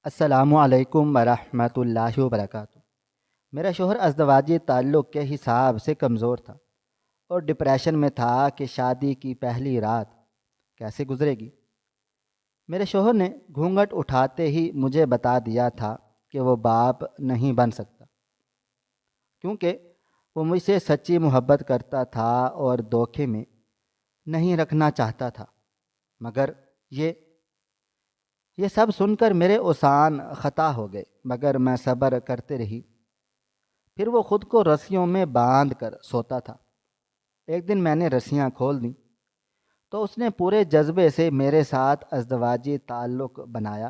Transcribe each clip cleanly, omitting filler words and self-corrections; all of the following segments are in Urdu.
السلام علیکم ورحمۃ اللہ وبرکاتہ۔ میرا شوہر ازدواجی تعلق کے حساب سے کمزور تھا اور ڈپریشن میں تھا کہ شادی کی پہلی رات کیسے گزرے گی۔ میرے شوہر نے گھونگھٹ اٹھاتے ہی مجھے بتا دیا تھا کہ وہ باپ نہیں بن سکتا، کیونکہ وہ مجھ سے سچی محبت کرتا تھا اور دھوکے میں نہیں رکھنا چاہتا تھا۔ مگر یہ سب سن کر میرے اوسان خطا ہو گئے، مگر میں صبر کرتے رہی۔ پھر وہ خود کو رسیوں میں باندھ کر سوتا تھا۔ ایک دن میں نے رسیاں کھول دیں تو اس نے پورے جذبے سے میرے ساتھ ازدواجی تعلق بنایا،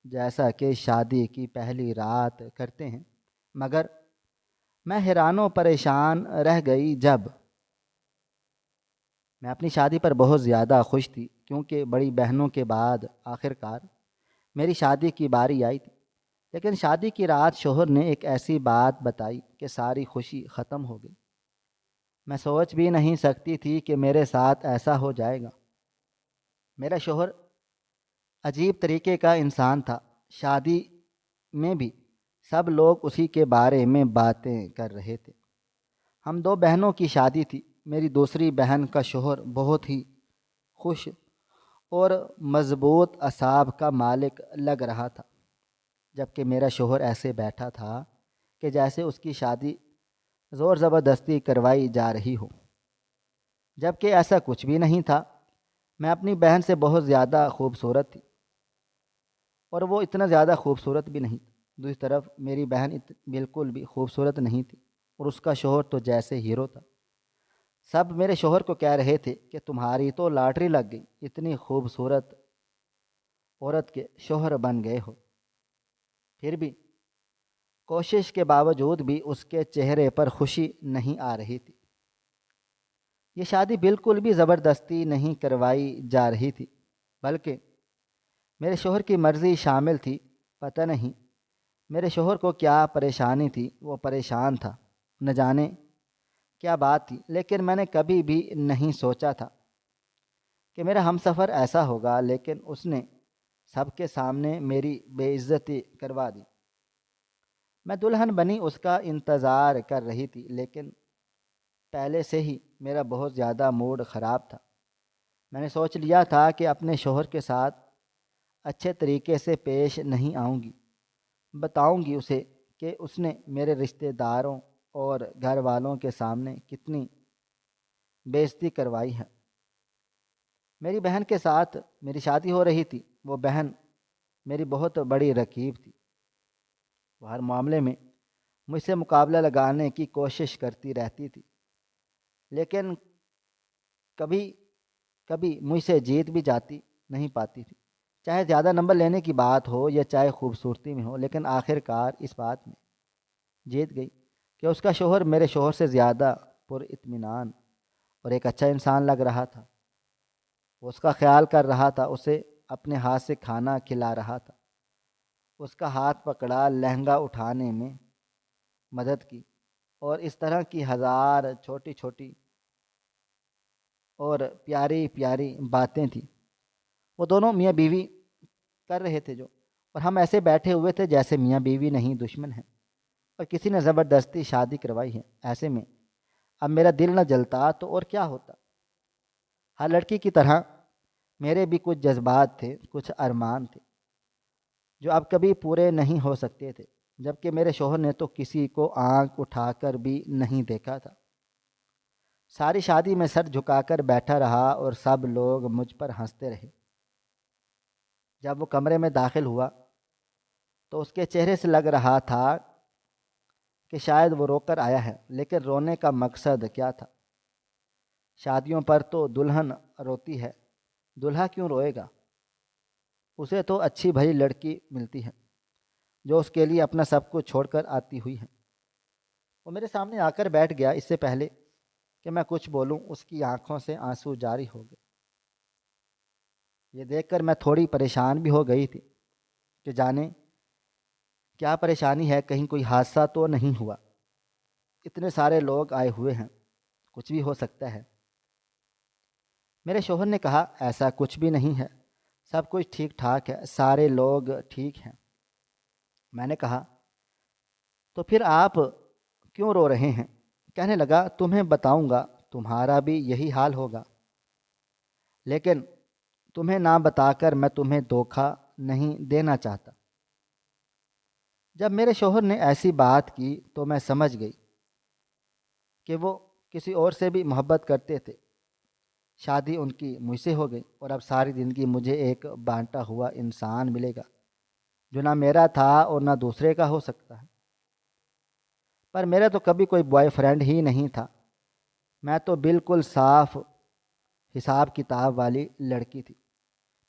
جیسا کہ شادی کی پہلی رات کرتے ہیں۔ مگر میں حیران و پریشان رہ گئی جب میں اپنی شادی پر بہت زیادہ خوش تھی، کیونکہ بڑی بہنوں کے بعد آخرکار میری شادی کی باری آئی تھی۔ لیکن شادی کی رات شوہر نے ایک ایسی بات بتائی کہ ساری خوشی ختم ہو گئی۔ میں سوچ بھی نہیں سکتی تھی کہ میرے ساتھ ایسا ہو جائے گا۔ میرا شوہر عجیب طریقے کا انسان تھا۔ شادی میں بھی سب لوگ اسی کے بارے میں باتیں کر رہے تھے۔ ہم دو بہنوں کی شادی تھی۔ میری دوسری بہن کا شوہر بہت ہی خوش اور مضبوط اعصاب کا مالک لگ رہا تھا، جبکہ میرا شوہر ایسے بیٹھا تھا کہ جیسے اس کی شادی زور زبردستی کروائی جا رہی ہو، جبکہ ایسا کچھ بھی نہیں تھا۔ میں اپنی بہن سے بہت زیادہ خوبصورت تھی اور وہ اتنا زیادہ خوبصورت بھی نہیں تھی۔ دوسری طرف میری بہن بالکل بھی خوبصورت نہیں تھی اور اس کا شوہر تو جیسے ہیرو تھا۔ سب میرے شوہر کو کہہ رہے تھے کہ تمہاری تو لاٹری لگ گئی، اتنی خوبصورت عورت کے شوہر بن گئے ہو۔ پھر بھی کوشش کے باوجود بھی اس کے چہرے پر خوشی نہیں آ رہی تھی۔ یہ شادی بالکل بھی زبردستی نہیں کروائی جا رہی تھی، بلکہ میرے شوہر کی مرضی شامل تھی۔ پتہ نہیں میرے شوہر کو کیا پریشانی تھی، وہ پریشان تھا، نہ جانے کیا بات تھی، لیکن میں نے کبھی بھی نہیں سوچا تھا کہ میرا ہمسفر ایسا ہوگا۔ لیکن اس نے سب کے سامنے میری بے عزتی کروا دی۔ میں دلہن بنی اس کا انتظار کر رہی تھی، لیکن پہلے سے ہی میرا بہت زیادہ موڈ خراب تھا۔ میں نے سوچ لیا تھا کہ اپنے شوہر کے ساتھ اچھے طریقے سے پیش نہیں آؤں گی، بتاؤں گی اسے کہ اس نے میرے رشتہ داروں اور گھر والوں کے سامنے کتنی بے عزتی کروائی ہے۔ میری بہن کے ساتھ میری شادی ہو رہی تھی۔ وہ بہن میری بہت بڑی رقیب تھی۔ وہ ہر معاملے میں مجھ سے مقابلہ لگانے کی کوشش کرتی رہتی تھی، لیکن کبھی کبھی مجھ سے جیت بھی جاتی نہیں پاتی تھی۔ چاہے زیادہ نمبر لینے کی بات ہو یا چاہے خوبصورتی میں ہو، لیکن آخر کار اس بات میں جیت گئی کہ اس کا شوہر میرے شوہر سے زیادہ پر اطمینان اور ایک اچھا انسان لگ رہا تھا۔ وہ اس کا خیال کر رہا تھا، اسے اپنے ہاتھ سے کھانا کھلا رہا تھا، اس کا ہاتھ پکڑا، لہنگا اٹھانے میں مدد کی، اور اس طرح کی ہزار چھوٹی چھوٹی اور پیاری پیاری باتیں تھیں۔ وہ دونوں میاں بیوی کر رہے تھے اور ہم ایسے بیٹھے ہوئے تھے جیسے میاں بیوی نہیں دشمن ہیں، اور کسی نے زبردستی شادی کروائی ہے۔ ایسے میں اب میرا دل نہ جلتا تو اور کیا ہوتا۔ ہر لڑکی کی طرح میرے بھی کچھ جذبات تھے، کچھ ارمان تھے جو اب کبھی پورے نہیں ہو سکتے تھے، جبکہ میرے شوہر نے تو کسی کو آنکھ اٹھا کر بھی نہیں دیکھا تھا۔ ساری شادی میں سر جھکا کر بیٹھا رہا اور سب لوگ مجھ پر ہنستے رہے۔ جب وہ کمرے میں داخل ہوا تو اس کے چہرے سے لگ رہا تھا کہ شاید وہ رو کر آیا ہے، لیکن رونے کا مقصد کیا تھا؟ شادیوں پر تو دلہن روتی ہے، دلہا کیوں روئے گا؟ اسے تو اچھی بھلی لڑکی ملتی ہے جو اس کے لیے اپنا سب کچھ چھوڑ کر آتی ہوئی ہے۔ وہ میرے سامنے آ کر بیٹھ گیا۔ اس سے پہلے کہ میں کچھ بولوں اس کی آنکھوں سے آنسو جاری ہو گئے۔ یہ دیکھ کر میں تھوڑی پریشان بھی ہو گئی تھی کہ جانے کیا پریشانی ہے، کہیں کوئی حادثہ تو نہیں ہوا۔ اتنے سارے لوگ آئے ہوئے ہیں، کچھ بھی ہو سکتا ہے۔ میرے شوہر نے کہا ایسا کچھ بھی نہیں ہے، سب کچھ ٹھیک ٹھاک ہے، سارے لوگ ٹھیک ہیں۔ میں نے کہا تو پھر آپ کیوں رو رہے ہیں؟ کہنے لگا تمہیں بتاؤں گا تمہارا بھی یہی حال ہوگا، لیکن تمہیں نہ بتا کر میں تمہیں دھوکہ نہیں دینا چاہتا۔ جب میرے شوہر نے ایسی بات کی تو میں سمجھ گئی کہ وہ کسی اور سے بھی محبت کرتے تھے۔ شادی ان کی مجھ سے ہو گئی اور اب ساری زندگی مجھے ایک بانٹا ہوا انسان ملے گا جو نہ میرا تھا اور نہ دوسرے کا ہو سکتا ہے۔ پر میرا تو کبھی کوئی بوائے فرینڈ ہی نہیں تھا، میں تو بالکل صاف حساب کتاب والی لڑکی تھی۔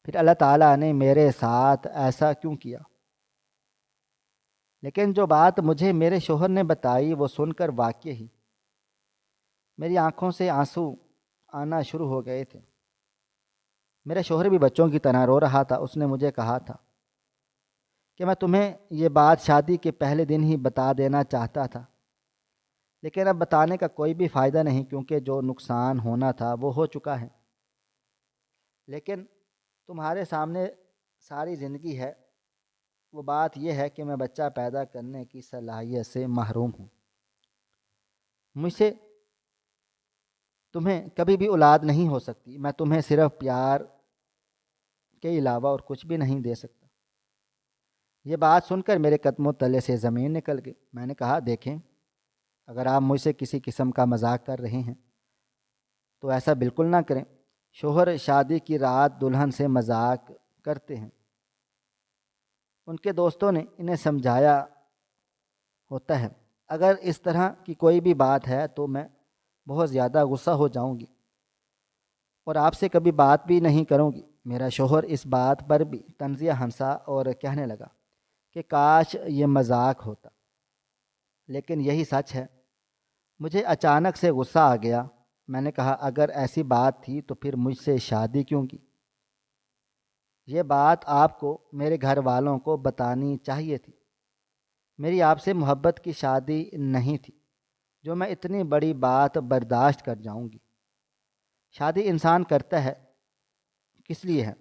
پھر اللہ تعالیٰ نے میرے ساتھ ایسا کیوں کیا؟ لیکن جو بات مجھے میرے شوہر نے بتائی وہ سن کر واقعی ہی میری آنکھوں سے آنسو آنا شروع ہو گئے تھے۔ میرا شوہر بھی بچوں کی طرح رو رہا تھا۔ اس نے مجھے کہا تھا کہ میں تمہیں یہ بات شادی کے پہلے دن ہی بتا دینا چاہتا تھا، لیکن اب بتانے کا کوئی بھی فائدہ نہیں کیونکہ جو نقصان ہونا تھا وہ ہو چکا ہے۔ لیکن تمہارے سامنے ساری زندگی ہے، وہ بات یہ ہے کہ میں بچہ پیدا کرنے کی صلاحیت سے محروم ہوں۔ مجھ سے تمہیں کبھی بھی اولاد نہیں ہو سکتی، میں تمہیں صرف پیار کے علاوہ اور کچھ بھی نہیں دے سکتا۔ یہ بات سن کر میرے قدموں تلے سے زمین نکل گئی۔ میں نے کہا دیکھیں، اگر آپ مجھ سے کسی قسم کا مذاق کر رہے ہیں تو ایسا بالکل نہ کریں۔ شوہر شادی کی رات دلہن سے مذاق کرتے ہیں، ان کے دوستوں نے انہیں سمجھایا ہوتا ہے۔ اگر اس طرح کی کوئی بھی بات ہے تو میں بہت زیادہ غصہ ہو جاؤں گی اور آپ سے کبھی بات بھی نہیں کروں گی۔ میرا شوہر اس بات پر بھی طنزیہ ہنسا اور کہنے لگا کہ کاش یہ مذاق ہوتا، لیکن یہی سچ ہے۔ مجھے اچانک سے غصہ آ گیا۔ میں نے کہا اگر ایسی بات تھی تو پھر مجھ سے شادی کیوں کی؟ یہ بات آپ کو میرے گھر والوں کو بتانی چاہیے تھی۔ میری آپ سے محبت کی شادی نہیں تھی جو میں اتنی بڑی بات برداشت کر جاؤں گی۔ شادی انسان کرتا ہے کس لیے ہے؟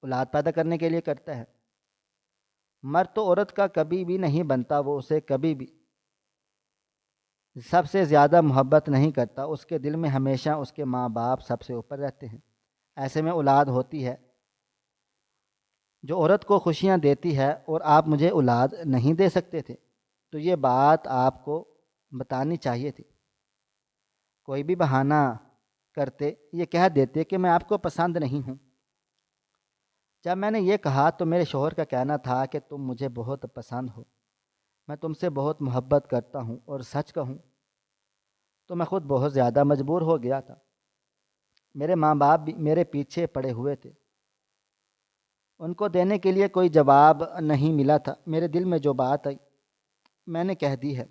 اولاد پیدا کرنے کے لیے کرتا ہے۔ مرد تو عورت کا کبھی بھی نہیں بنتا، وہ اسے کبھی بھی سب سے زیادہ محبت نہیں کرتا، اس کے دل میں ہمیشہ اس کے ماں باپ سب سے اوپر رہتے ہیں۔ ایسے میں اولاد ہوتی ہے جو عورت کو خوشیاں دیتی ہے، اور آپ مجھے اولاد نہیں دے سکتے تھے تو یہ بات آپ کو بتانی چاہیے تھی۔ کوئی بھی بہانہ کرتے، یہ کہہ دیتے کہ میں آپ کو پسند نہیں ہوں۔ جب میں نے یہ کہا تو میرے شوہر کا کہنا تھا کہ تم مجھے بہت پسند ہو، میں تم سے بہت محبت کرتا ہوں، اور سچ کہوں تو میں خود بہت زیادہ مجبور ہو گیا تھا۔ میرے ماں باپ بھی میرے پیچھے پڑے ہوئے تھے، ان کو دینے کے لیے کوئی جواب نہیں ملا تھا۔ میرے دل میں جو بات آئی میں نے کہہ دی ہے،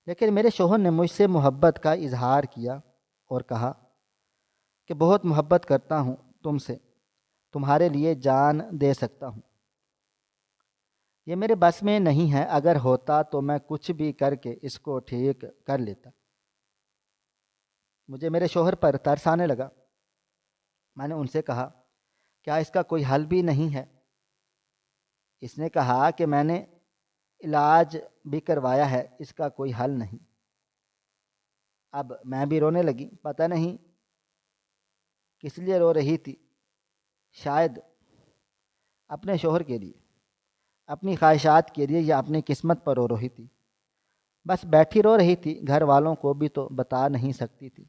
لیکن میرے شوہر نے مجھ سے محبت کا اظہار کیا اور کہا کہ بہت محبت کرتا ہوں تم سے، تمہارے لیے جان دے سکتا ہوں۔ یہ میرے بس میں نہیں ہے، اگر ہوتا تو میں کچھ بھی کر کے اس کو ٹھیک کر لیتا۔ مجھے میرے شوہر پر ترس آنے لگا۔ میں نے ان سے کہا کیا اس کا کوئی حل بھی نہیں ہے؟ اس نے کہا کہ میں نے علاج بھی کروایا ہے، اس کا کوئی حل نہیں۔ اب میں بھی رونے لگی، پتہ نہیں کس لیے رو رہی تھی، شاید اپنے شوہر کے لیے، اپنی خواہشات کے لیے، یا اپنی قسمت پر رو رہی تھی۔ بس بیٹھی رو رہی تھی، گھر والوں کو بھی تو بتا نہیں سکتی تھی،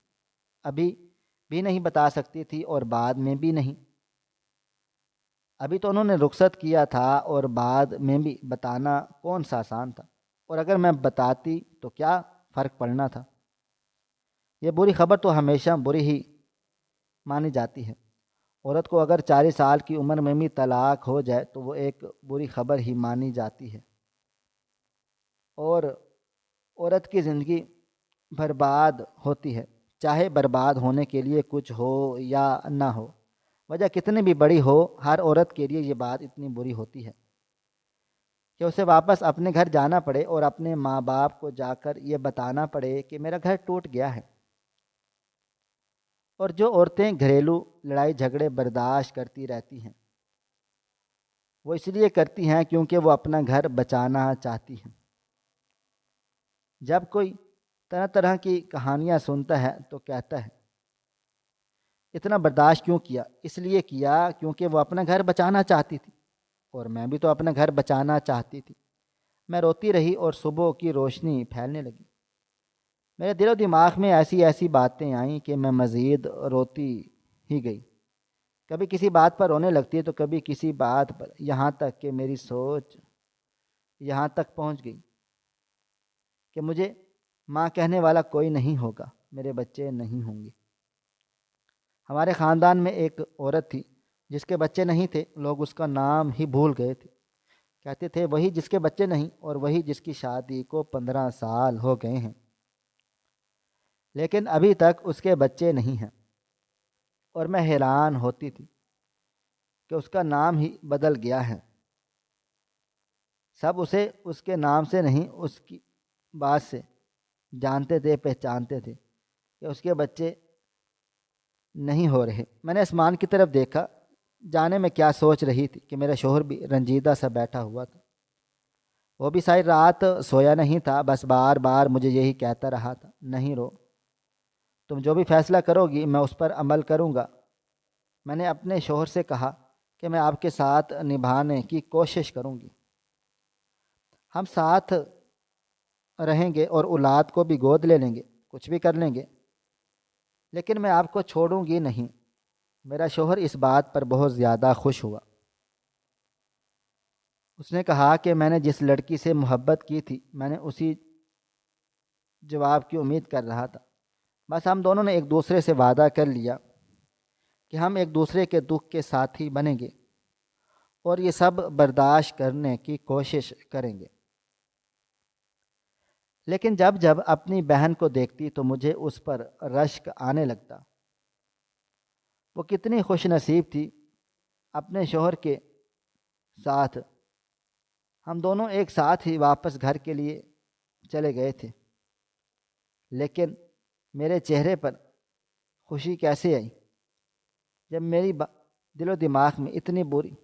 ابھی بھی نہیں بتا سکتی تھی اور بعد میں بھی نہیں۔ ابھی تو انہوں نے رخصت کیا تھا اور بعد میں بھی بتانا کون سا آسان تھا، اور اگر میں بتاتی تو کیا فرق پڑنا تھا؟ یہ بری خبر تو ہمیشہ بری ہی مانی جاتی ہے۔ عورت کو اگر 40 سال کی عمر میں بھی طلاق ہو جائے تو وہ ایک بری خبر ہی مانی جاتی ہے، اور عورت کی زندگی برباد ہوتی ہے، چاہے برباد ہونے کے لیے کچھ ہو یا نہ ہو، وجہ کتنی بھی بڑی ہو، ہر عورت کے لیے یہ بات اتنی بری ہوتی ہے کہ اسے واپس اپنے گھر جانا پڑے اور اپنے ماں باپ کو جا کر یہ بتانا پڑے کہ میرا گھر ٹوٹ گیا ہے۔ اور جو عورتیں گھریلو لڑائی جھگڑے برداشت کرتی رہتی ہیں، وہ اس لیے کرتی ہیں کیونکہ وہ اپنا گھر بچانا چاہتی ہیں۔ جب کوئی طرح طرح کی کہانیاں سنتا ہے تو کہتا ہے اتنا برداشت کیوں کیا؟ اس لیے کیا کیونکہ وہ اپنا گھر بچانا چاہتی تھی، اور میں بھی تو اپنا گھر بچانا چاہتی تھی۔ میں روتی رہی اور صبح کی روشنی پھیلنے لگی۔ میرے دل و دماغ میں ایسی ایسی باتیں آئیں کہ میں مزید روتی ہی گئی۔ کبھی کسی بات پر رونے لگتی تو کبھی کسی بات پر، یہاں تک کہ میری سوچ یہاں تک پہنچ گئی کہ مجھے ماں کہنے والا کوئی نہیں ہوگا، میرے بچے نہیں ہوں گے۔ ہمارے خاندان میں ایک عورت تھی جس کے بچے نہیں تھے، لوگ اس کا نام ہی بھول گئے تھے۔ کہتے تھے وہی جس کے بچے نہیں، اور وہی جس کی شادی کو 15 سال ہو گئے ہیں، لیکن ابھی تک اس کے بچے نہیں ہیں۔ اور میں حیران ہوتی تھی کہ اس کا نام ہی بدل گیا ہے۔ سب اسے اس کے نام سے نہیں، اس کی بات سے جانتے تھے، پہچانتے تھے کہ اس کے بچے نہیں ہو رہے۔ میں نے آسمان کی طرف دیکھا، جانے میں کیا سوچ رہی تھی کہ میرا شوہر بھی رنجیدہ سا بیٹھا ہوا تھا۔ وہ بھی ساری رات سویا نہیں تھا، بس بار بار مجھے یہی کہتا رہا تھا، نہیں رو، تم جو بھی فیصلہ کرو گی میں اس پر عمل کروں گا۔ میں نے اپنے شوہر سے کہا کہ میں آپ کے ساتھ نبھانے کی کوشش کروں گی، ہم ساتھ رہیں گے اور اولاد کو بھی گود لے لیں گے، کچھ بھی کر لیں گے، لیکن میں آپ کو چھوڑوں گی نہیں۔ میرا شوہر اس بات پر بہت زیادہ خوش ہوا۔ اس نے کہا کہ میں نے جس لڑکی سے محبت کی تھی، میں نے اسی جواب کی امید کر رہا تھا۔ بس ہم دونوں نے ایک دوسرے سے وعدہ کر لیا کہ ہم ایک دوسرے کے دکھ کے ساتھی بنیں گے اور یہ سب برداشت کرنے کی کوشش کریں گے۔ لیکن جب جب اپنی بہن کو دیکھتی تو مجھے اس پر رشک آنے لگتا۔ وہ کتنی خوش نصیب تھی اپنے شوہر کے ساتھ۔ ہم دونوں ایک ساتھ ہی واپس گھر کے لیے چلے گئے تھے، لیکن میرے چہرے پر خوشی کیسے آئی جب میری دل و دماغ میں اتنی بری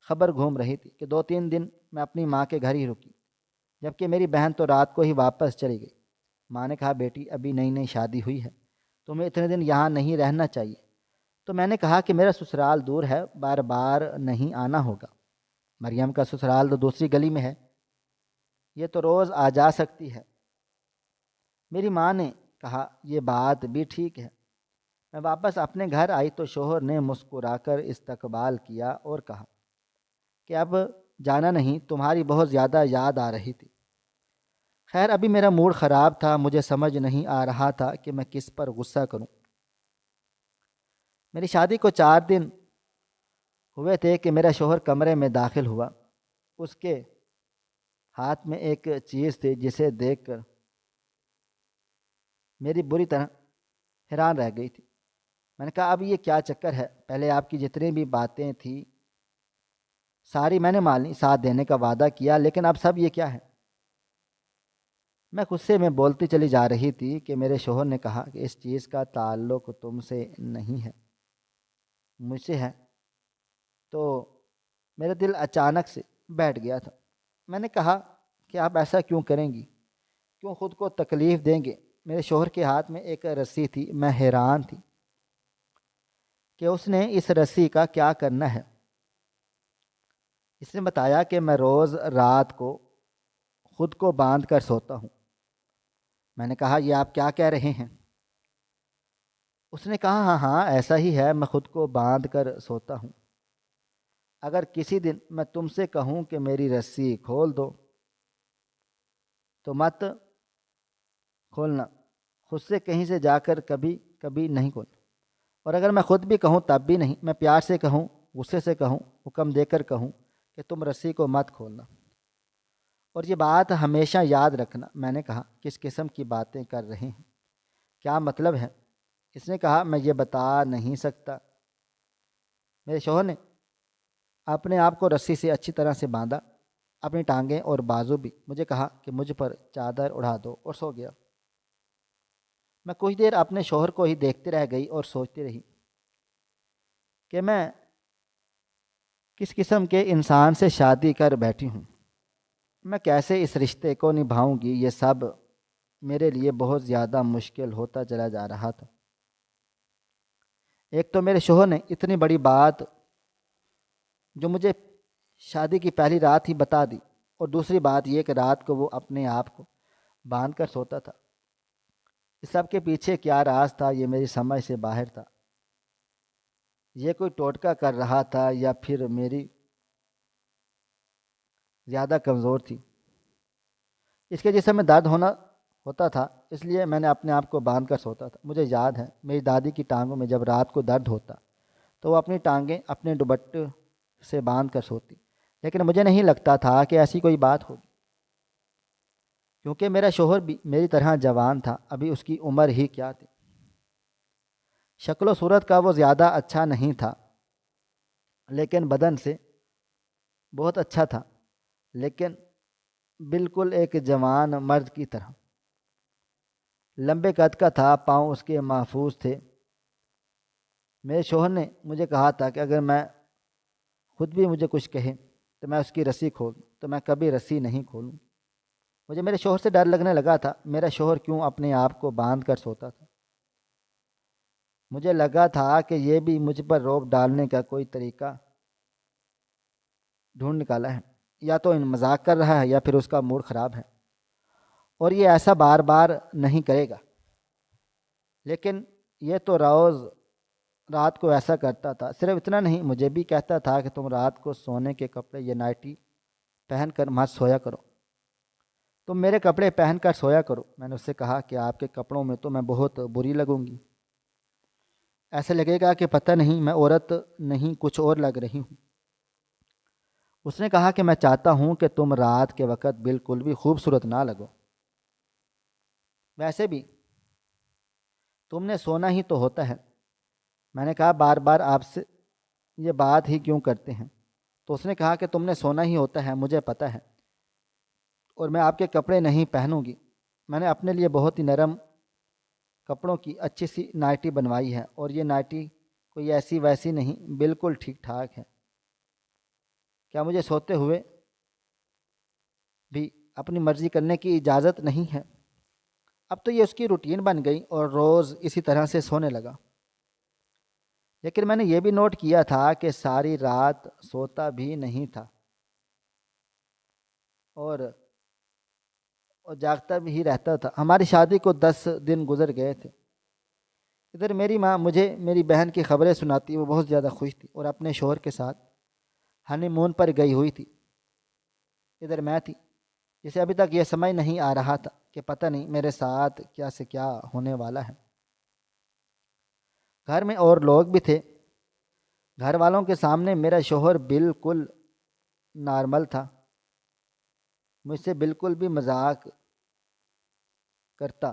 خبر گھوم رہی تھی کہ 2-3 دن میں اپنی ماں کے گھر ہی رکی، جبکہ میری بہن تو رات کو ہی واپس چلی گئی۔ ماں نے کہا بیٹی ابھی نئی نئی شادی ہوئی ہے، تمہیں اتنے دن یہاں نہیں رہنا چاہیے۔ تو میں نے کہا کہ میرا سسرال دور ہے، بار بار نہیں آنا ہوگا۔ مریم کا سسرال تو دوسری گلی میں ہے، یہ تو روز آ جا سکتی ہے۔ میری ماں نے کہا یہ بات بھی ٹھیک ہے۔ میں واپس اپنے گھر آئی تو شوہر نے مسکرا کر استقبال کیا اور کہا کہ اب جانا نہیں، تمہاری بہت زیادہ یاد آ رہی تھی۔ خیر ابھی میرا موڈ خراب تھا، مجھے سمجھ نہیں آ رہا تھا کہ میں کس پر غصہ کروں۔ میری شادی کو 4 دن ہوئے تھے کہ میرا شوہر کمرے میں داخل ہوا۔ اس کے ہاتھ میں ایک چیز تھی جسے دیکھ کر میری بری طرح حیران رہ گئی تھی۔ میں نے کہا اب یہ کیا چکر ہے؟ پہلے آپ کی جتنی بھی باتیں تھیں ساری میں نے مان لی، ساتھ دینے کا وعدہ کیا، لیکن اب سب یہ کیا ہے؟ میں غصے میں بولتی چلی جا رہی تھی کہ میرے شوہر نے کہا کہ اس چیز کا تعلق تم سے نہیں ہے، مجھ سے ہے۔ تو میرا دل اچانک سے بیٹھ گیا تھا۔ میں نے کہا کہ آپ ایسا کیوں کریں گی؟ کیوں خود کو تکلیف دیں گے؟ میرے شوہر کے ہاتھ میں ایک رسی تھی۔ میں حیران تھی کہ اس نے اس رسی کا کیا کرنا ہے۔ اس نے بتایا کہ میں روز رات کو خود کو باندھ کر سوتا ہوں۔ میں نے کہا یہ آپ کیا کہہ رہے ہیں؟ اس نے کہا ہاں ہاں ایسا ہی ہے، میں خود کو باندھ کر سوتا ہوں۔ اگر کسی دن میں تم سے کہوں کہ میری رسی کھول دو تو مت کھولنا، خود سے کہیں سے جا کر کبھی کبھی نہیں کھولنا، اور اگر میں خود بھی کہوں تب بھی نہیں، میں پیار سے کہوں، غصے سے کہوں، حکم دے کر کہوں کہ تم رسی کو مت کھولنا۔ اور یہ بات ہمیشہ یاد رکھنا۔ میں نے کہا کس قسم کی باتیں کر رہے ہیں، کیا مطلب ہے؟ اس نے کہا میں یہ بتا نہیں سکتا۔ میرے شوہر نے اپنے آپ کو رسی سے اچھی طرح سے باندھا، اپنی ٹانگیں اور بازو بھی۔ مجھے کہا کہ مجھ پر چادر اڑا دو اور سو گیا۔ میں کچھ دیر اپنے شوہر کو ہی دیکھتے رہ گئی اور سوچتی رہی کہ میں کس قسم کے انسان سے شادی کر بیٹھی ہوں، میں کیسے اس رشتے کو نبھاؤں گی، یہ سب میرے لیے بہت زیادہ مشکل ہوتا چلا جا رہا تھا۔ ایک تو میرے شوہر نے اتنی بڑی بات جو مجھے شادی کی پہلی رات ہی بتا دی، اور دوسری بات یہ کہ رات کو وہ اپنے آپ کو باندھ کر سوتا تھا۔ اس سب کے پیچھے کیا راز تھا یہ میری سمجھ سے باہر تھا۔ یہ کوئی ٹوٹکا کر رہا تھا یا پھر میری زیادہ کمزور تھی؟ اس کے جسم میں درد ہوتا تھا، اس لیے میں نے اپنے آپ کو باندھ کر سوتا تھا۔ مجھے یاد ہے میری دادی کی ٹانگوں میں جب رات کو درد ہوتا تو وہ اپنی ٹانگیں اپنے دوپٹے سے باندھ کر سوتی، لیکن مجھے نہیں لگتا تھا کہ ایسی کوئی بات ہوگی، کیونکہ میرا شوہر بھی میری طرح جوان تھا، ابھی اس کی عمر ہی کیا تھی۔ شکل و صورت کا وہ زیادہ اچھا نہیں تھا، لیکن بدن سے بہت اچھا تھا، لیکن بالکل ایک جوان مرد کی طرح۔ لمبے قد کا تھا، پاؤں اس کے محفوظ تھے۔ میرے شوہر نے مجھے کہا تھا کہ اگر میں خود بھی مجھے کچھ کہے تو میں اس کی رسی کھول دوں، تو میں کبھی رسی نہیں کھولوں۔ مجھے میرے شوہر سے ڈر لگنے لگا تھا، میرا شوہر کیوں اپنے آپ کو باندھ کر سوتا تھا۔ مجھے لگا تھا کہ یہ بھی مجھ پر روب ڈالنے کا کوئی طریقہ ڈھونڈ نکالا ہے، یا تو مذاق کر رہا ہے یا پھر اس کا موڈ خراب ہے، اور یہ ایسا بار بار نہیں کرے گا۔ لیکن یہ تو روز رات کو ایسا کرتا تھا۔ صرف اتنا نہیں، مجھے بھی کہتا تھا کہ تم رات کو سونے کے کپڑے یہ نائٹی پہن کر مت سویا کرو، تم میرے کپڑے پہن کر سویا کرو۔ میں نے اس سے کہا کہ آپ کے کپڑوں میں تو میں بہت بری لگوں گی، ایسے لگے گا کہ پتہ نہیں میں عورت نہیں کچھ اور لگ رہی ہوں۔ اس نے کہا کہ میں چاہتا ہوں کہ تم رات کے وقت بالکل بھی خوبصورت نہ لگو، ویسے بھی تم نے سونا ہی تو ہوتا ہے۔ میں نے کہا بار بار آپ سے یہ بات ہی کیوں کرتے ہیں؟ تو اس نے کہا کہ تم نے سونا ہی ہوتا ہے، مجھے پتہ ہے، اور میں آپ کے کپڑے نہیں پہنوں گی۔ میں نے اپنے لیے بہت ہی نرم کپڑوں کی اچھی سی نائٹی بنوائی ہے، اور یہ نائٹی کوئی ایسی ویسی نہیں، بالکل ٹھیک ٹھاک ہے۔ کیا مجھے سوتے ہوئے بھی اپنی مرضی کرنے کی اجازت نہیں ہے؟ اب تو یہ اس کی روٹین بن گئی اور روز اسی طرح سے سونے لگا۔ لیکن میں نے یہ بھی نوٹ کیا تھا کہ ساری رات سوتا بھی نہیں تھا اور جاگتا بھی ہی رہتا تھا۔ ہماری شادی کو 10 دن گزر گئے تھے۔ ادھر میری ماں مجھے میری بہن کی خبریں سناتی، وہ بہت زیادہ خوش تھی اور اپنے شوہر کے ساتھ ہنی مون پر گئی ہوئی تھی۔ ادھر میں تھی جسے ابھی تک یہ سمجھ نہیں آ رہا تھا کہ پتہ نہیں میرے ساتھ کیا سے کیا ہونے والا ہے۔ گھر میں اور لوگ بھی تھے۔ گھر والوں کے سامنے میرا شوہر بالکل نارمل تھا، مجھ سے بالکل بھی مذاق کرتا،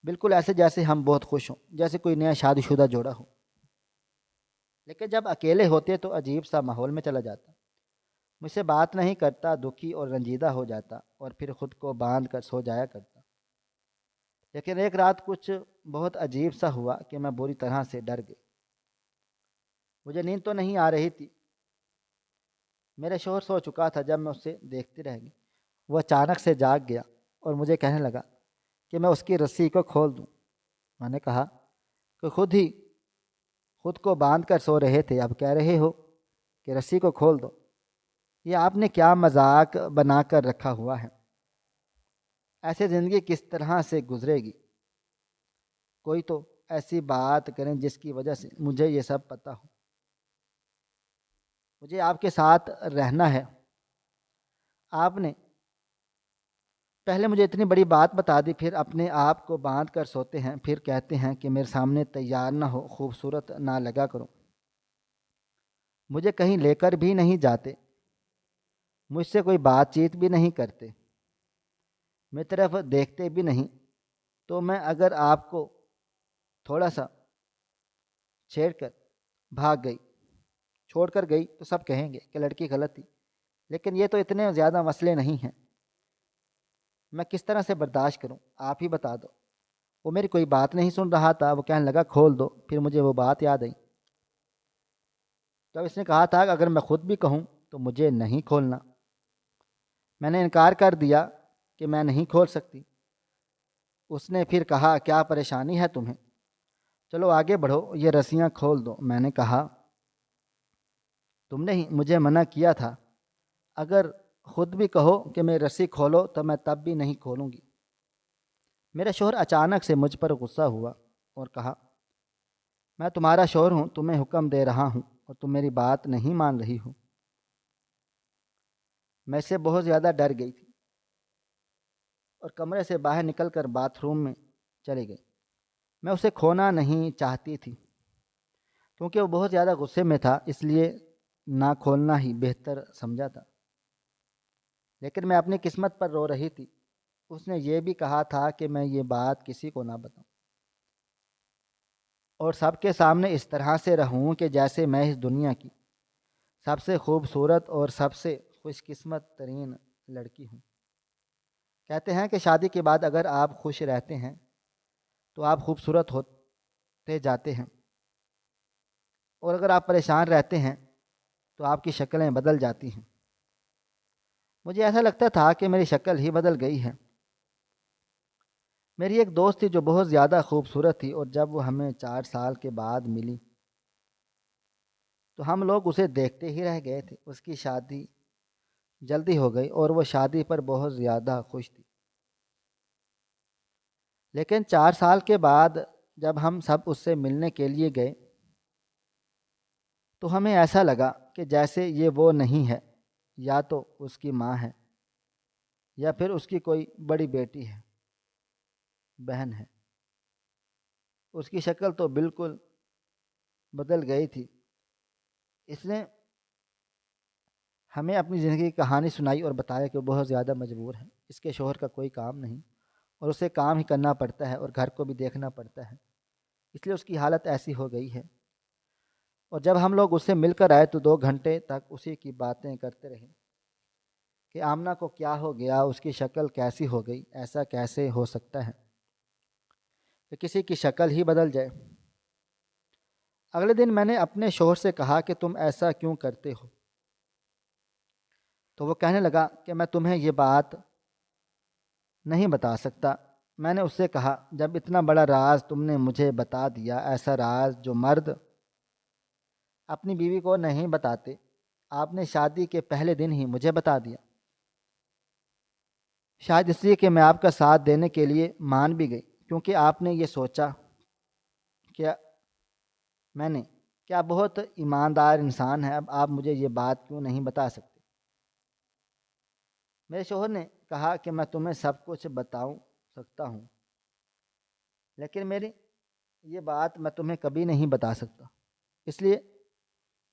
بالکل ایسے جیسے ہم بہت خوش ہوں، جیسے کوئی نیا شادی شدہ جوڑا ہو۔ لیکن جب اکیلے ہوتے تو عجیب سا ماحول میں چلا جاتا، مجھ سے بات نہیں کرتا، دکھی اور رنجیدہ ہو جاتا اور پھر خود کو باندھ کر سو جایا کرتا۔ لیکن ایک رات کچھ بہت عجیب سا ہوا کہ میں بری طرح سے ڈر گئی۔ مجھے نیند تو نہیں آ رہی تھی، میرے شوہر سو چکا تھا جب میں اسے دیکھتی رہ گئی۔ وہ اچانک سے جاگ گیا اور مجھے کہنے لگا کہ میں اس کی رسی کو کھول دوں۔ میں نے کہا کہ خود کو باندھ کر سو رہے تھے، اب کہہ رہے ہو کہ رسی کو کھول دو؟ یہ آپ نے کیا مذاق بنا کر رکھا ہوا ہے؟ ایسے زندگی کس طرح سے گزرے گی؟ کوئی تو ایسی بات کریں جس کی وجہ سے مجھے یہ سب پتہ ہو۔ مجھے آپ کے ساتھ رہنا ہے۔ آپ نے پہلے مجھے اتنی بڑی بات بتا دی، پھر اپنے آپ کو باندھ کر سوتے ہیں، پھر کہتے ہیں کہ میرے سامنے تیار نہ ہو، خوبصورت نہ لگا کرو۔ مجھے کہیں لے کر بھی نہیں جاتے، مجھ سے کوئی بات چیت بھی نہیں کرتے، میری طرف دیکھتے بھی نہیں۔ تو میں اگر آپ کو تھوڑا سا چھیڑ کر بھاگ گئی، چھوڑ کر گئی، تو سب کہیں گے کہ لڑکی غلط تھی۔ لیکن یہ تو اتنے زیادہ مسئلے نہیں ہیں، میں کس طرح سے برداشت کروں؟ آپ ہی بتا دو۔ وہ میری کوئی بات نہیں سن رہا تھا، وہ کہنے لگا کھول دو۔ پھر مجھے وہ بات یاد آئی تب اس نے کہا تھا کہ اگر میں خود بھی کہوں تو مجھے نہیں کھولنا۔ میں نے انکار کر دیا کہ میں نہیں کھول سکتی۔ اس نے پھر کہا کیا پریشانی ہے تمہیں؟ چلو آگے بڑھو، یہ رسیاں کھول دو۔ میں نے کہا تم نے ہی مجھے منع کیا تھا، اگر خود بھی کہو کہ میں رسی کھولو تو میں تب بھی نہیں کھولوں گی۔ میرا شوہر اچانک سے مجھ پر غصہ ہوا اور کہا میں تمہارا شوہر ہوں، تمہیں حکم دے رہا ہوں اور تم میری بات نہیں مان رہی ہو۔ میں سے بہت زیادہ ڈر گئی تھی اور کمرے سے باہر نکل کر باتھ روم میں چلی گئی۔ میں اسے کھونا نہیں چاہتی تھی کیونکہ وہ بہت زیادہ غصے میں تھا، اس لیے نہ کھولنا ہی بہتر سمجھا تھا۔ لیکن میں اپنی قسمت پر رو رہی تھی۔ اس نے یہ بھی کہا تھا کہ میں یہ بات کسی کو نہ بتاؤں اور سب کے سامنے اس طرح سے رہوں کہ جیسے میں اس دنیا کی سب سے خوبصورت اور سب سے خوش قسمت ترین لڑکی ہوں۔ کہتے ہیں کہ شادی کے بعد اگر آپ خوش رہتے ہیں تو آپ خوبصورت ہوتے جاتے ہیں، اور اگر آپ پریشان رہتے ہیں تو آپ کی شکلیں بدل جاتی ہیں۔ مجھے ایسا لگتا تھا کہ میری شکل ہی بدل گئی ہے۔ میری ایک دوست تھی جو بہت زیادہ خوبصورت تھی، اور جب وہ ہمیں 4 سال کے بعد ملی تو ہم لوگ اسے دیکھتے ہی رہ گئے تھے۔ اس کی شادی جلدی ہو گئی اور وہ شادی پر بہت زیادہ خوش تھی۔ لیکن 4 سال کے بعد جب ہم سب اس سے ملنے کے لیے گئے تو ہمیں ایسا لگا کہ جیسے یہ وہ نہیں ہے، یا تو اس کی ماں ہے یا پھر اس کی کوئی بڑی بیٹی ہے، بہن ہے۔ اس کی شکل تو بالکل بدل گئی تھی۔ اس نے ہمیں اپنی زندگی کی کہانی سنائی اور بتایا کہ وہ بہت زیادہ مجبور ہے، اس کے شوہر کا کوئی کام نہیں اور اسے کام ہی کرنا پڑتا ہے اور گھر کو بھی دیکھنا پڑتا ہے، اس لیے اس کی حالت ایسی ہو گئی ہے۔ اور جب ہم لوگ اس سے مل کر آئے تو 2 گھنٹے تک اسی کی باتیں کرتے رہے کہ آمنہ کو کیا ہو گیا، اس کی شکل کیسی ہو گئی، ایسا کیسے ہو سکتا ہے کہ کسی کی شکل ہی بدل جائے۔ اگلے دن میں نے اپنے شوہر سے کہا کہ تم ایسا کیوں کرتے ہو؟ تو وہ کہنے لگا کہ میں تمہیں یہ بات نہیں بتا سکتا۔ میں نے اس سے کہا جب اتنا بڑا راز تم نے مجھے بتا دیا، ایسا راز جو مرد اپنی بیوی کو نہیں بتاتے، آپ نے شادی کے پہلے دن ہی مجھے بتا دیا۔ شاید اس لیے کہ میں آپ کا ساتھ دینے کے لیے مان بھی گئی، کیونکہ آپ نے یہ سوچا کہ میں نے کہ آپ بہت ایماندار انسان ہیں، اب آپ مجھے یہ بات کیوں نہیں بتا سکتے۔ میرے شوہر نے کہا کہ میں تمہیں سب کچھ بتاؤں سکتا ہوں، لیکن میری یہ بات میں تمہیں کبھی نہیں بتا سکتا، اس لیے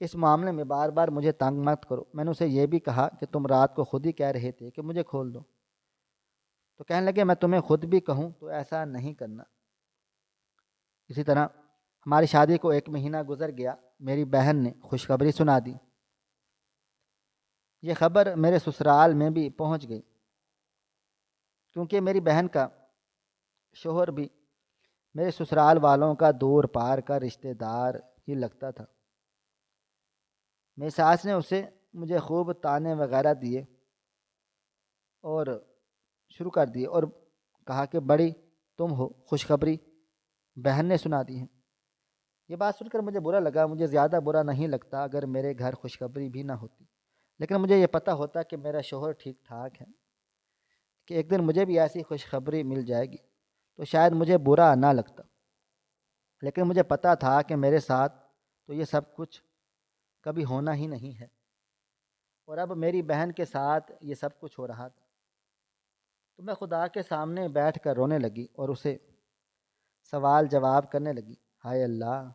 اس معاملے میں بار بار مجھے تنگ مت کرو۔ میں نے اسے یہ بھی کہا کہ تم رات کو خود ہی کہہ رہے تھے کہ مجھے کھول دو، تو کہنے لگے میں تمہیں خود بھی کہوں تو ایسا نہیں کرنا۔ اسی طرح ہماری شادی کو 1 مہینہ گزر گیا، میری بہن نے خوشخبری سنا دی۔ یہ خبر میرے سسرال میں بھی پہنچ گئی، کیونکہ میری بہن کا شوہر بھی میرے سسرال والوں کا دور پار کا رشتہ دار ہی لگتا تھا۔ میری ساس نے مجھے خوب تانے وغیرہ دیے اور شروع کر دیے اور کہا کہ بڑی تم ہو، خوشخبری بہن نے سنا دی ہے۔ یہ بات سن کر مجھے برا لگا۔ مجھے زیادہ برا نہیں لگتا اگر میرے گھر خوشخبری بھی نہ ہوتی، لیکن مجھے یہ پتہ ہوتا کہ میرا شوہر ٹھیک ٹھاک ہے، کہ ایک دن مجھے بھی ایسی خوشخبری مل جائے گی تو شاید مجھے برا نہ لگتا۔ لیکن مجھے پتہ تھا کہ میرے ساتھ تو یہ سب کچھ کبھی ہونا ہی نہیں ہے، اور اب میری بہن کے ساتھ یہ سب کچھ ہو رہا تھا۔ تو میں خدا کے سامنے بیٹھ کر رونے لگی اور اسے سوال جواب کرنے لگی، ہائے اللہ،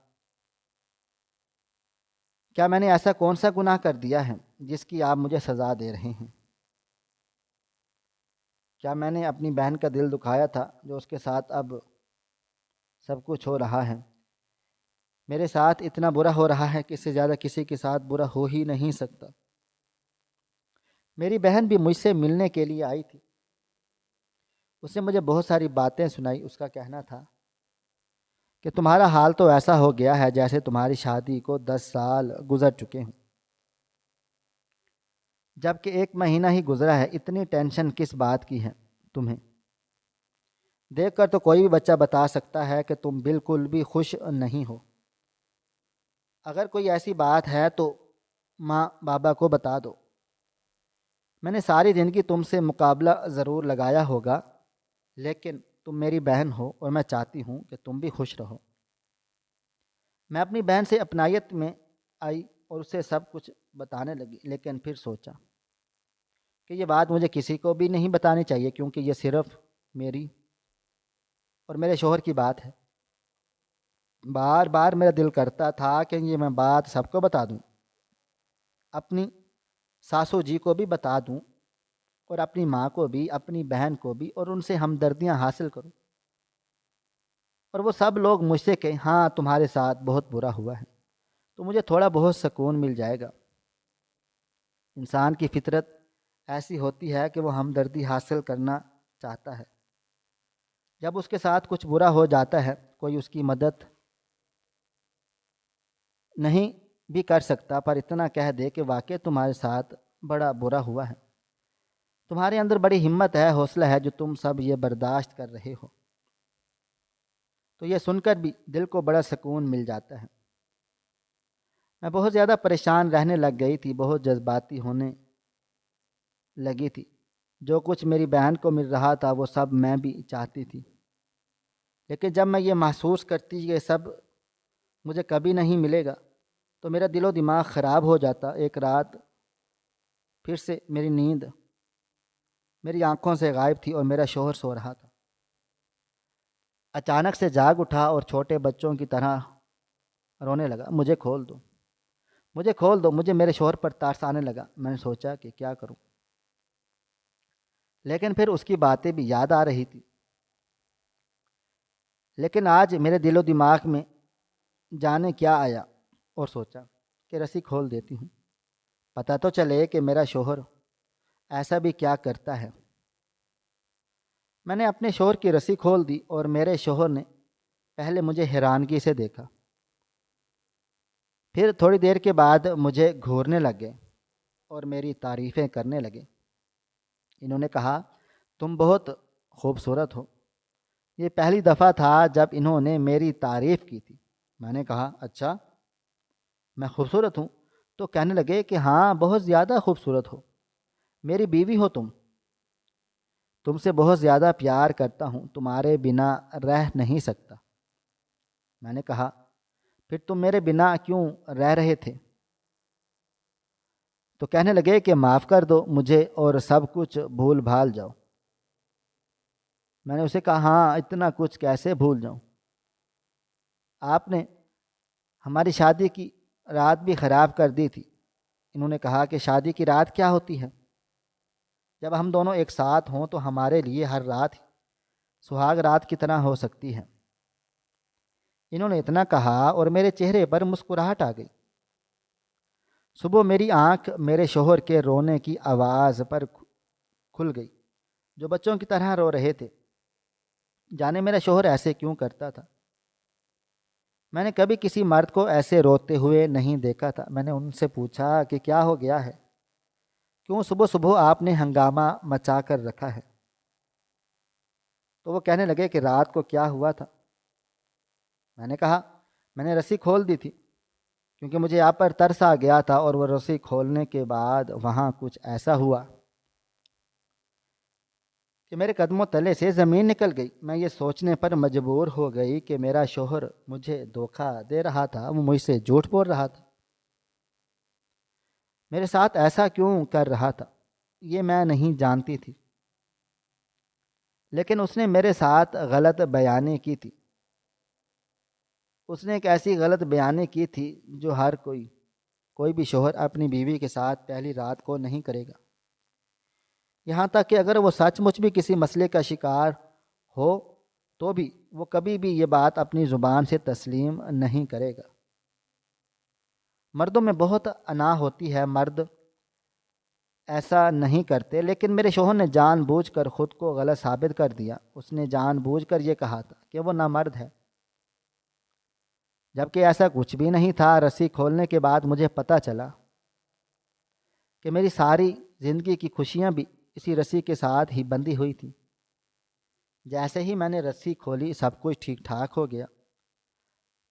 کیا میں نے ایسا کون سا گناہ کر دیا ہے جس کی آپ مجھے سزا دے رہے ہیں؟ کیا میں نے اپنی بہن کا دل دکھایا تھا جو اس کے ساتھ اب سب کچھ ہو رہا ہے؟ میرے ساتھ اتنا برا ہو رہا ہے کہ اس سے زیادہ کسی کے ساتھ برا ہو ہی نہیں سکتا۔ میری بہن بھی مجھ سے ملنے کے لیے آئی تھی۔ اس نے مجھے بہت ساری باتیں سنائی۔ اس کا کہنا تھا کہ تمہارا حال تو ایسا ہو گیا ہے جیسے تمہاری شادی کو 10 سال گزر چکے ہوں، جب کہ 1 مہینہ ہی گزرا ہے۔ اتنی ٹینشن کس بات کی ہے تمہیں؟ دیکھ کر تو کوئی بھی بچہ بتا سکتا ہے کہ تم بالکل بھی خوش نہیں ہو۔ اگر کوئی ایسی بات ہے تو ماں بابا کو بتا دو۔ میں نے ساری زندگی تم سے مقابلہ ضرور لگایا ہوگا، لیکن تم میری بہن ہو اور میں چاہتی ہوں کہ تم بھی خوش رہو۔ میں اپنی بہن سے اپنائیت میں آئی اور اسے سب کچھ بتانے لگی، لیکن پھر سوچا کہ یہ بات مجھے کسی کو بھی نہیں بتانی چاہیے، کیونکہ یہ صرف میری اور میرے شوہر کی بات ہے۔ بار بار میرا دل کرتا تھا کہ یہ میں بات سب کو بتا دوں، اپنی ساسو جی کو بھی بتا دوں اور اپنی ماں کو بھی، اپنی بہن کو بھی، اور ان سے ہمدردیاں حاصل کروں، اور وہ سب لوگ مجھ سے کہیں ہاں تمہارے ساتھ بہت برا ہوا ہے، تو مجھے تھوڑا بہت سکون مل جائے گا۔ انسان کی فطرت ایسی ہوتی ہے کہ وہ ہمدردی حاصل کرنا چاہتا ہے۔ جب اس کے ساتھ کچھ برا ہو جاتا ہے، کوئی اس کی مدد نہیں بھی کر سکتا، پر اتنا کہہ دے کہ واقعی تمہارے ساتھ بڑا برا ہوا ہے، تمہارے اندر بڑی ہمت ہے، حوصلہ ہے، جو تم سب یہ برداشت کر رہے ہو، تو یہ سن کر بھی دل کو بڑا سکون مل جاتا ہے۔ میں بہت زیادہ پریشان رہنے لگ گئی تھی، بہت جذباتی ہونے لگی تھی۔ جو کچھ میری بہن کو مل رہا تھا وہ سب میں بھی چاہتی تھی، لیکن جب میں یہ محسوس کرتی کہ یہ سب مجھے کبھی نہیں ملے گا تو میرا دل و دماغ خراب ہو جاتا۔ ایک رات پھر سے میری نیند میری آنکھوں سے غائب تھی اور میرا شوہر سو رہا تھا۔ اچانک سے جاگ اٹھا اور چھوٹے بچوں کی طرح رونے لگا، مجھے کھول دو، مجھے کھول دو۔ مجھے میرے شوہر پر ترس آنے لگا۔ میں نے سوچا کہ کیا کروں، لیکن پھر اس کی باتیں بھی یاد آ رہی تھی۔ لیکن آج میرے دل و دماغ میں جانے کیا آیا اور سوچا کہ رسی کھول دیتی ہوں، پتہ تو چلے کہ میرا شوہر ایسا بھی کیا کرتا ہے۔ میں نے اپنے شوہر کی رسی کھول دی اور میرے شوہر نے پہلے مجھے حیرانگی سے دیکھا، پھر تھوڑی دیر کے بعد مجھے گھورنے لگے اور میری تعریفیں کرنے لگے۔ انہوں نے کہا تم بہت خوبصورت ہو۔ یہ پہلی دفعہ تھا جب انہوں نے میری تعریف کی تھی۔ میں نے کہا اچھا میں خوبصورت ہوں؟ تو کہنے لگے کہ ہاں بہت زیادہ خوبصورت ہو، میری بیوی ہو تم سے بہت زیادہ پیار کرتا ہوں، تمہارے بنا رہ نہیں سکتا۔ میں نے کہا پھر تم میرے بنا کیوں رہ رہے تھے؟ تو کہنے لگے کہ معاف کر دو مجھے اور سب کچھ بھول بھال جاؤ۔ میں نے اسے کہا ہاں اتنا کچھ کیسے بھول جاؤں، آپ نے ہماری شادی کی رات بھی خراب کر دی تھی۔ انہوں نے کہا کہ شادی کی رات کیا ہوتی ہے؟ جب ہم دونوں ایک ساتھ ہوں تو ہمارے لیے ہر رات سہاگ رات کی طرح ہو سکتی ہے۔ انہوں نے اتنا کہا اور میرے چہرے پر مسکراہٹ آ گئی۔ صبح میری آنکھ میرے شوہر کے رونے کی آواز پر کھل گئی، جو بچوں کی طرح رو رہے تھے۔ جانے میرا شوہر ایسے کیوں کرتا تھا؟ میں نے کبھی کسی مرد کو ایسے روتے ہوئے نہیں دیکھا تھا۔ میں نے ان سے پوچھا کہ کیا ہو گیا ہے، کیوں صبح صبح آپ نے ہنگامہ مچا کر رکھا ہے؟ تو وہ کہنے لگے کہ رات کو کیا ہوا تھا؟ میں نے کہا میں نے رسی کھول دی تھی، کیونکہ مجھے آپ پر ترس آ گیا تھا، اور وہ رسی کھولنے کے بعد وہاں کچھ ایسا ہوا کہ میرے قدموں تلے سے زمین نکل گئی۔ میں یہ سوچنے پر مجبور ہو گئی کہ میرا شوہر مجھے دھوکہ دے رہا تھا، وہ مجھ سے جھوٹ بول رہا تھا، میرے ساتھ ایسا کیوں کر رہا تھا یہ میں نہیں جانتی تھی، لیکن اس نے میرے ساتھ غلط بیانی کی تھی۔ اس نے ایک ایسی غلط بیانی کی تھی جو ہر کوئی بھی شوہر اپنی بیوی کے ساتھ پہلی رات کو نہیں کرے گا، یہاں تک کہ اگر وہ سچ مچ بھی کسی مسئلے کا شکار ہو تو بھی وہ کبھی بھی یہ بات اپنی زبان سے تسلیم نہیں کرے گا۔ مردوں میں بہت انا ہوتی ہے، مرد ایسا نہیں کرتے، لیکن میرے شوہر نے جان بوجھ کر خود کو غلط ثابت کر دیا۔ اس نے جان بوجھ کر یہ کہا تھا کہ وہ نامرد ہے، جبکہ ایسا کچھ بھی نہیں تھا۔ رسی کھولنے کے بعد مجھے پتہ چلا کہ میری ساری زندگی کی خوشیاں بھی اسی رسی کے ساتھ ہی بندھی ہوئی تھیں۔ جیسے ہی میں نے رسی کھولی سب کچھ ٹھیک ٹھاک ہو گیا۔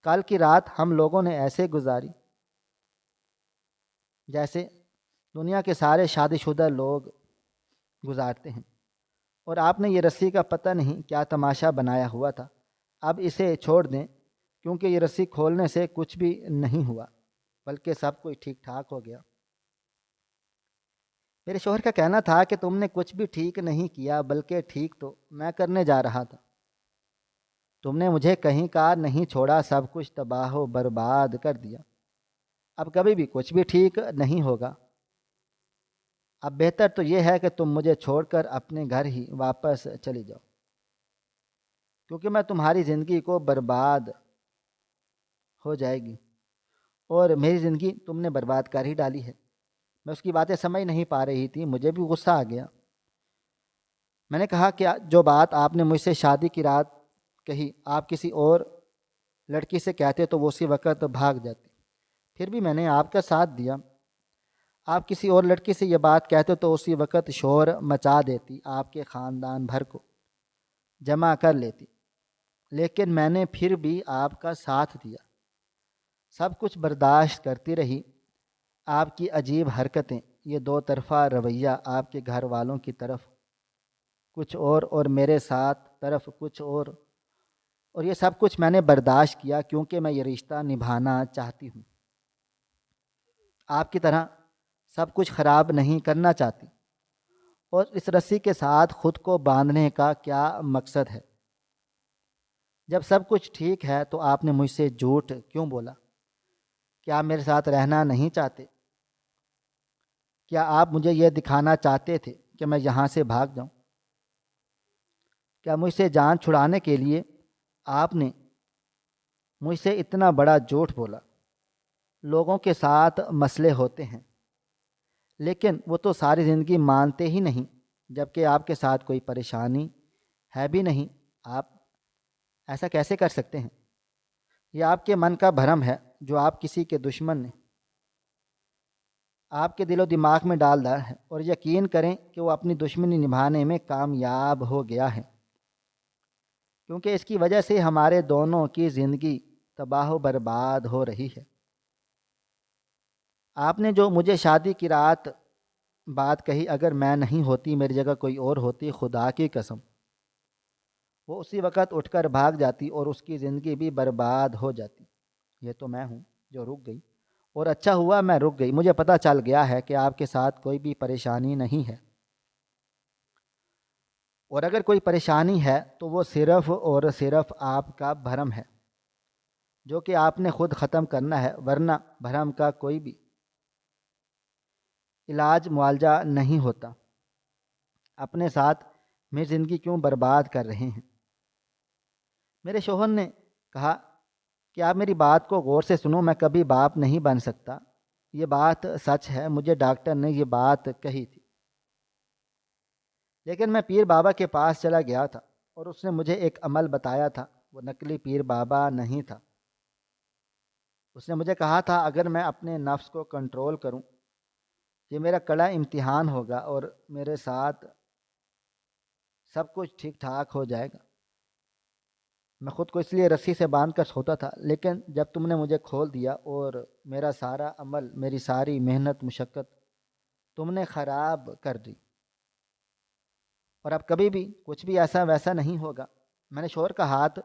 کل کی رات ہم لوگوں نے ایسے گزاری جیسے دنیا کے سارے شادی شدہ لوگ گزارتے ہیں، اور آپ نے یہ رسی کا پتہ نہیں کیا تماشا بنایا ہوا تھا۔ اب اسے چھوڑ دیں، کیونکہ یہ رسی کھولنے سے کچھ بھی نہیں ہوا بلکہ سب کچھ ٹھیک ٹھاک ہو گیا۔ میرے شوہر کا کہنا تھا کہ تم نے کچھ بھی ٹھیک نہیں کیا، بلکہ ٹھیک تو میں کرنے جا رہا تھا۔ تم نے مجھے کہیں کار نہیں چھوڑا، سب کچھ تباہ و برباد کر دیا۔ اب کبھی بھی کچھ بھی ٹھیک نہیں ہوگا۔ اب بہتر تو یہ ہے کہ تم مجھے چھوڑ کر اپنے گھر ہی واپس چلی جاؤ، کیونکہ میں تمہاری زندگی کو برباد ہو جائے گی، اور میری زندگی تم نے برباد کر ہی ڈالی ہے۔ میں اس کی باتیں سمجھ نہیں پا رہی تھی، مجھے بھی غصہ آ گیا۔ میں نے کہا کہ جو بات آپ نے مجھ سے شادی کی رات کہی آپ کسی اور لڑکی سے کہتے تو وہ اسی وقت بھاگ جاتی، پھر بھی میں نے آپ کا ساتھ دیا۔ آپ کسی اور لڑکی سے یہ بات کہتے تو اسی وقت شور مچا دیتی، آپ کے خاندان بھر کو جمع کر لیتی، لیکن میں نے پھر بھی آپ کا ساتھ دیا، سب کچھ برداشت کرتی رہی۔ آپ کی عجیب حرکتیں، یہ دو طرفہ رویہ، آپ کے گھر والوں کی طرف کچھ اور میرے ساتھ طرف کچھ اور یہ سب کچھ میں نے برداشت کیا، کیونکہ میں یہ رشتہ نبھانا چاہتی ہوں، آپ کی طرح سب کچھ خراب نہیں کرنا چاہتی۔ اور اس رسی کے ساتھ خود کو باندھنے کا کیا مقصد ہے؟ جب سب کچھ ٹھیک ہے تو آپ نے مجھ سے جھوٹ کیوں بولا؟ کیا آپ میرے ساتھ رہنا نہیں چاہتے؟ کیا آپ مجھے یہ دکھانا چاہتے تھے کہ میں یہاں سے بھاگ جاؤں؟ کیا مجھ سے جان چھڑانے کے لیے آپ نے مجھ سے اتنا بڑا جھوٹ بولا؟ لوگوں کے ساتھ مسئلے ہوتے ہیں، لیکن وہ تو ساری زندگی مانتے ہی نہیں، جبکہ آپ کے ساتھ کوئی پریشانی ہے بھی نہیں۔ آپ ایسا کیسے کر سکتے ہیں؟ یہ آپ کے من کا بھرم ہے جو آپ کسی کے دشمن نے آپ کے دل و دماغ میں ڈال دیا ہے، اور یقین کریں کہ وہ اپنی دشمنی نبھانے میں کامیاب ہو گیا ہے، کیونکہ اس کی وجہ سے ہمارے دونوں کی زندگی تباہ و برباد ہو رہی ہے۔ آپ نے جو مجھے شادی کی رات بات کہی، اگر میں نہیں ہوتی، میری جگہ کوئی اور ہوتی، خدا کی قسم وہ اسی وقت اٹھ کر بھاگ جاتی اور اس کی زندگی بھی برباد ہو جاتی۔ یہ تو میں ہوں جو رک گئی، اور اچھا ہوا میں رک گئی۔ مجھے پتہ چل گیا ہے کہ آپ کے ساتھ کوئی بھی پریشانی نہیں ہے، اور اگر کوئی پریشانی ہے تو وہ صرف اور صرف آپ کا بھرم ہے، جو کہ آپ نے خود ختم کرنا ہے، ورنہ بھرم کا کوئی بھی علاج معالجہ نہیں ہوتا۔ اپنے ساتھ میری زندگی کیوں برباد کر رہے ہیں؟ میرے شوہر نے کہا کہ آپ میری بات کو غور سے سنو، میں کبھی باپ نہیں بن سکتا۔ یہ بات سچ ہے، مجھے ڈاکٹر نے یہ بات کہی تھی، لیکن میں پیر بابا کے پاس چلا گیا تھا اور اس نے مجھے ایک عمل بتایا تھا۔ وہ نقلی پیر بابا نہیں تھا۔ اس نے مجھے کہا تھا اگر میں اپنے نفس کو کنٹرول کروں، یہ میرا کڑا امتحان ہوگا اور میرے ساتھ سب کچھ ٹھیک ٹھاک ہو جائے گا۔ میں خود کو اس لیے رسی سے باندھ کر سوتا تھا، لیکن جب تم نے مجھے کھول دیا اور میرا سارا عمل، میری ساری محنت مشقت تم نے خراب کر دی، اور اب کبھی بھی کچھ بھی ایسا ویسا نہیں ہوگا۔ میں نے شوہر کا ہاتھ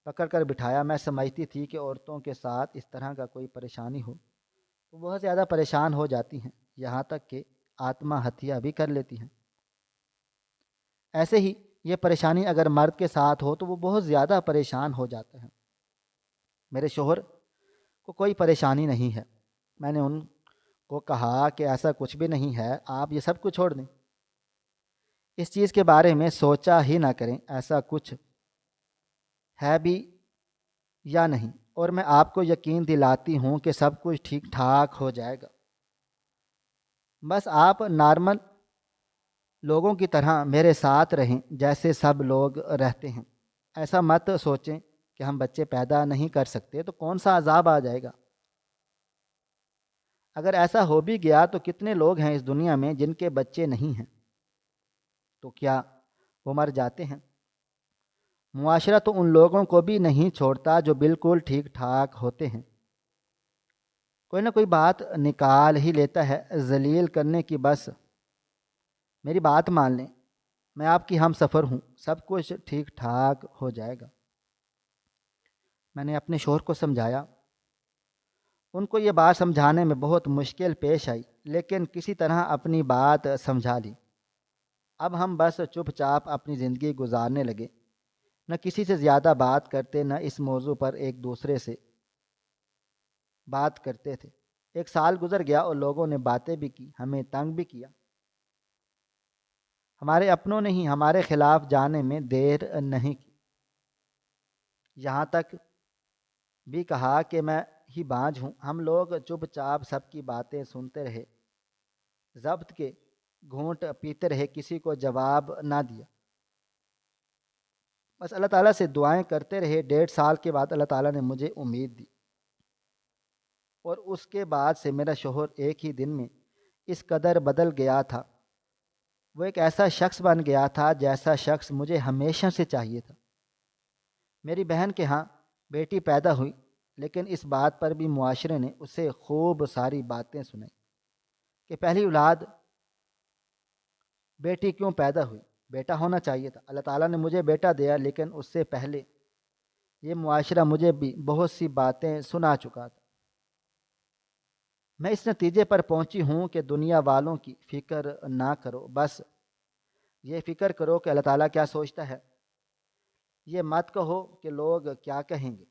پکڑ کر بٹھایا۔ میں سمجھتی تھی کہ عورتوں کے ساتھ اس طرح کا کوئی پریشانی ہو تو بہت زیادہ پریشان ہو جاتی ہیں، یہاں تک کہ آتما ہتیا بھی کر لیتی ہیں۔ ایسے ہی یہ پریشانی اگر مرد کے ساتھ ہو تو وہ بہت زیادہ پریشان ہو جاتے ہیں۔ میرے شوہر کو کوئی پریشانی نہیں ہے۔ میں نے ان کو کہا کہ ایسا کچھ بھی نہیں ہے، آپ یہ سب کچھ چھوڑ دیں، اس چیز کے بارے میں سوچا ہی نہ کریں، ایسا کچھ ہے بھی یا نہیں، اور میں آپ کو یقین دلاتی ہوں کہ سب کچھ ٹھیک ٹھاک ہو جائے گا۔ بس آپ نارمل لوگوں کی طرح میرے ساتھ رہیں جیسے سب لوگ رہتے ہیں۔ ایسا مت سوچیں کہ ہم بچے پیدا نہیں کر سکتے تو کون سا عذاب آ جائے گا؟ اگر ایسا ہو بھی گیا تو کتنے لوگ ہیں اس دنیا میں جن کے بچے نہیں ہیں، تو کیا وہ مر جاتے ہیں؟ معاشرہ تو ان لوگوں کو بھی نہیں چھوڑتا جو بالکل ٹھیک ٹھاک ہوتے ہیں، کوئی نہ کوئی بات نکال ہی لیتا ہے ذلیل کرنے کی۔ بس میری بات مان لیں، میں آپ کی ہم سفر ہوں، سب کچھ ٹھیک ٹھاک ہو جائے گا۔ میں نے اپنے شوہر کو سمجھایا، ان کو یہ بات سمجھانے میں بہت مشکل پیش آئی، لیکن کسی طرح اپنی بات سمجھا لی۔ اب ہم بس چپ چاپ اپنی زندگی گزارنے لگے، نہ کسی سے زیادہ بات کرتے، نہ اس موضوع پر ایک دوسرے سے بات کرتے تھے۔ ایک سال گزر گیا اور لوگوں نے باتیں بھی کی، ہمیں تنگ بھی کیا۔ ہمارے اپنوں نے ہی ہمارے خلاف جانے میں دیر نہیں کی، یہاں تک بھی کہا کہ میں ہی بانجھ ہوں۔ ہم لوگ چپ چاپ سب کی باتیں سنتے رہے، ضبط کے گھونٹ پیتے رہے، کسی کو جواب نہ دیا، بس اللہ تعالیٰ سے دعائیں کرتے رہے۔ 1.5 سال کے بعد اللہ تعالیٰ نے مجھے امید دی، اور اس کے بعد سے میرا شوہر ایک ہی دن میں اس قدر بدل گیا تھا، وہ ایک ایسا شخص بن گیا تھا جیسا شخص مجھے ہمیشہ سے چاہیے تھا۔ میری بہن کے ہاں بیٹی پیدا ہوئی، لیکن اس بات پر بھی معاشرے نے اسے خوب ساری باتیں سنائی کہ پہلی اولاد بیٹی کیوں پیدا ہوئی، بیٹا ہونا چاہیے تھا۔ اللہ تعالیٰ نے مجھے بیٹا دیا، لیکن اس سے پہلے یہ معاشرہ مجھے بھی بہت سی باتیں سنا چکا تھا۔ میں اس نتیجے پر پہنچی ہوں کہ دنیا والوں کی فکر نہ کرو، بس یہ فکر کرو کہ اللہ تعالیٰ کیا سوچتا ہے۔ یہ مت کہو کہ لوگ کیا کہیں گے،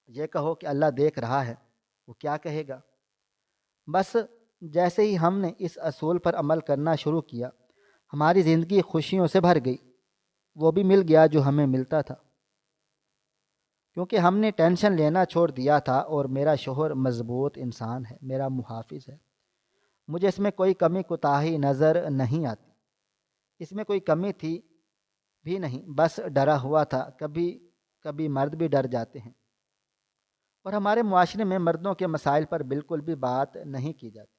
یہ کہو کہ اللہ دیکھ رہا ہے، وہ کیا کہے گا۔ بس جیسے ہی ہم نے اس اصول پر عمل کرنا شروع کیا، ہماری زندگی خوشیوں سے بھر گئی۔ وہ بھی مل گیا جو ہمیں ملتا تھا، کیونکہ ہم نے ٹینشن لینا چھوڑ دیا تھا۔ اور میرا شوہر مضبوط انسان ہے، میرا محافظ ہے، مجھے اس میں کوئی کمی کوتاہی نظر نہیں آتی۔ اس میں کوئی کمی تھی بھی نہیں، بس ڈرا ہوا تھا۔ کبھی کبھی مرد بھی ڈر جاتے ہیں، اور ہمارے معاشرے میں مردوں کے مسائل پر بالکل بھی بات نہیں کی جاتی،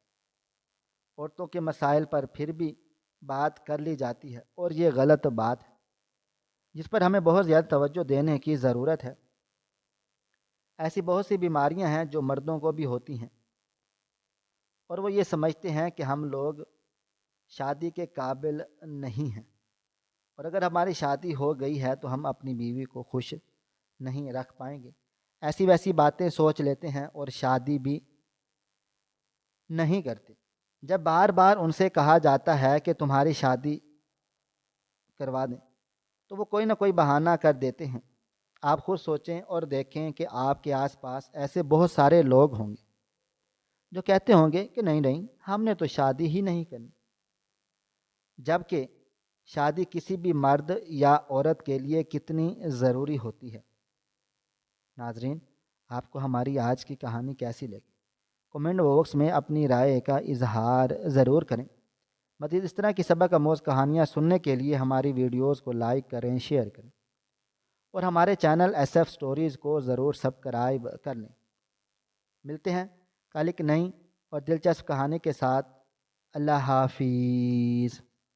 عورتوں کے مسائل پر پھر بھی بات کر لی جاتی ہے، اور یہ غلط بات ہے جس پر ہمیں بہت زیادہ توجہ دینے کی ضرورت ہے۔ ایسی بہت سی بیماریاں ہیں جو مردوں کو بھی ہوتی ہیں، اور وہ یہ سمجھتے ہیں کہ ہم لوگ شادی کے قابل نہیں ہیں، اور اگر ہماری شادی ہو گئی ہے تو ہم اپنی بیوی کو خوش نہیں رکھ پائیں گے۔ ایسی ویسی باتیں سوچ لیتے ہیں اور شادی بھی نہیں کرتے۔ جب بار بار ان سے کہا جاتا ہے کہ تمہاری شادی کروا دیں، تو وہ کوئی نہ کوئی بہانہ کر دیتے ہیں۔ آپ خود سوچیں اور دیکھیں کہ آپ کے آس پاس ایسے بہت سارے لوگ ہوں گے جو کہتے ہوں گے کہ نہیں نہیں، ہم نے تو شادی ہی نہیں کرنی، جبکہ شادی کسی بھی مرد یا عورت کے لیے کتنی ضروری ہوتی ہے۔ ناظرین، آپ کو ہماری آج کی کہانی کیسی لگی؟ کمنٹ باکس میں اپنی رائے کا اظہار ضرور کریں۔ مزید اس طرح کی سبق آموز کہانیاں سننے کے لیے ہماری ویڈیوز کو لائک کریں، شیئر کریں، اور ہمارے چینل ایس ایف سٹوریز کو ضرور سبسکرائب کر لیں۔ ملتے ہیں کل ایک نئی اور دلچسپ کہانی کے ساتھ۔ اللہ حافظ۔